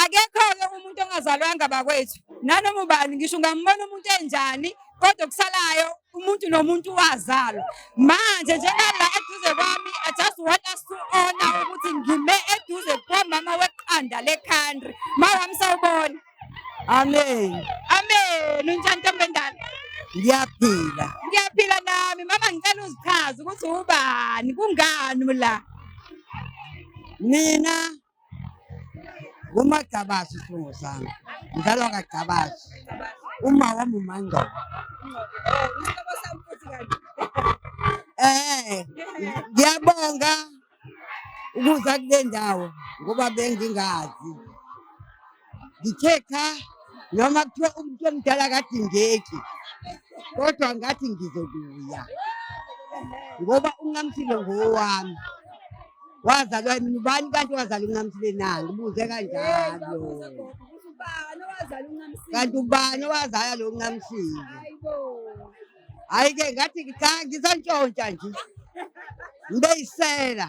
Akekho-ke umuntu ongazalwanga bakwethu. Nanoma ubani ngisho ungambona umuntu enjani, kodwa kusalayo umuntu nomuntu wazalwa. Manje njengala eduze kwami, I just want us to honor ukuthi ngime eduze kwamama weqanda le-country. Mawami sawubona. Amen. Amen. Unjani ntombi endala? Ngiyaphila. Ngiyaphila nami. Mama ngicela uzichaze ukuthi ubani, kungani la? Mina uMagcabazi isibongo sami. Ngizalwa kaGcabazi. Uma wami uMango. Ngiyabonga ukuza kule ndawo ngoba bengingazi. Ngithe cha noma kuthiwa umuntu omdala kade ngeki. Kodwa ngathi ngizobuya. Ngoba uNcamsile ngowami. Wazalwa yini ubani kanti wazalwa uNcamsile nani? Ubuze kanjalo. Kanti ubani owazala lo Ncamsile? Hayi-ke ngathi cha ngisantshontsha nje. Ngibeyisela.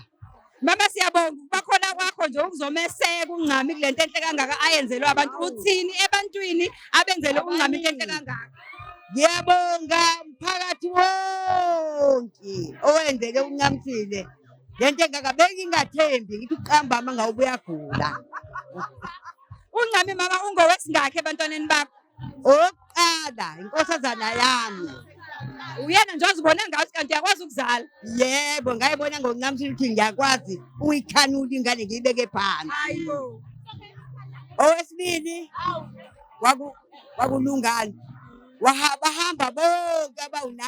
Mama siyabonga bakhona kwakho nje ukuzomeseka uNcami kulento enhle kangaka ayenzelwe abantu. Uthini ebantwini abenzele uNcami into enhle kangaka? Ngiyabonga umphakathi wonke owenzele uNcamsile. Lento engaka bengingathembi ngithi uqamba ama ngabe uyagula. uNcami mama ungowesingakhe ebantwaneni bakho? Oqala inkosazana yami. Uyena nje ozibona ngathi kanti uyakwazi ukuzala? Yebo ngayibona ngoNcamsile ukuthi ngiyakwazi ukuyikhanula ingane ngiyibeke phansi. Hayibo. Owesibili kwakulungani. Bahamba bonke abawu9.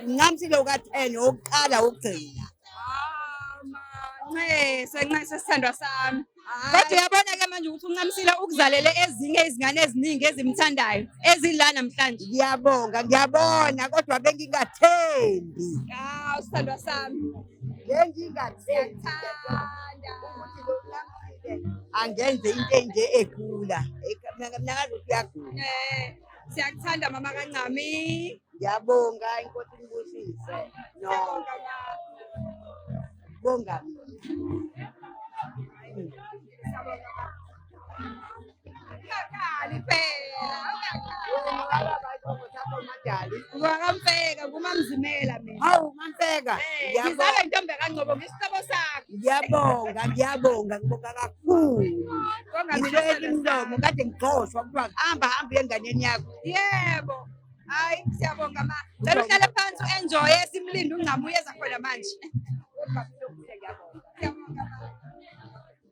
uNcamsile uka10 oqala ukugcina. Senqese sithandwa sami. Kodwa uyabona-ke manje ukuthi uNcamisile ukuzalele ezinye izingane eziningi ezimthandayo ezila namhlanje. Ngiyabona kodwa bengingathembi. Sithandwa sami. Bengingathembi. Ukuthi lo Ncamsile angenze into enje egula. Mnakazi uyagula. Siyakuthanda mama kaNcami. Ngiyabonga inkosi ibusise. No. Bonga. Ungakali phela. Ungakamfeka kumamzimela mina. Hawu Mamfeka. Ngizale ntombi kaNgcobo ngisihlobo sakho. Ngiyabonga ngibonga kakhulu. Ngishayela imlomo kade ngixoshwa kuthiwa hamba enganeni yakho. Yebo. Hayi siyabonga ma. Cela uhlale phansi u-enjoy simlinde uNcami uyeza khona manje. Siyabonga.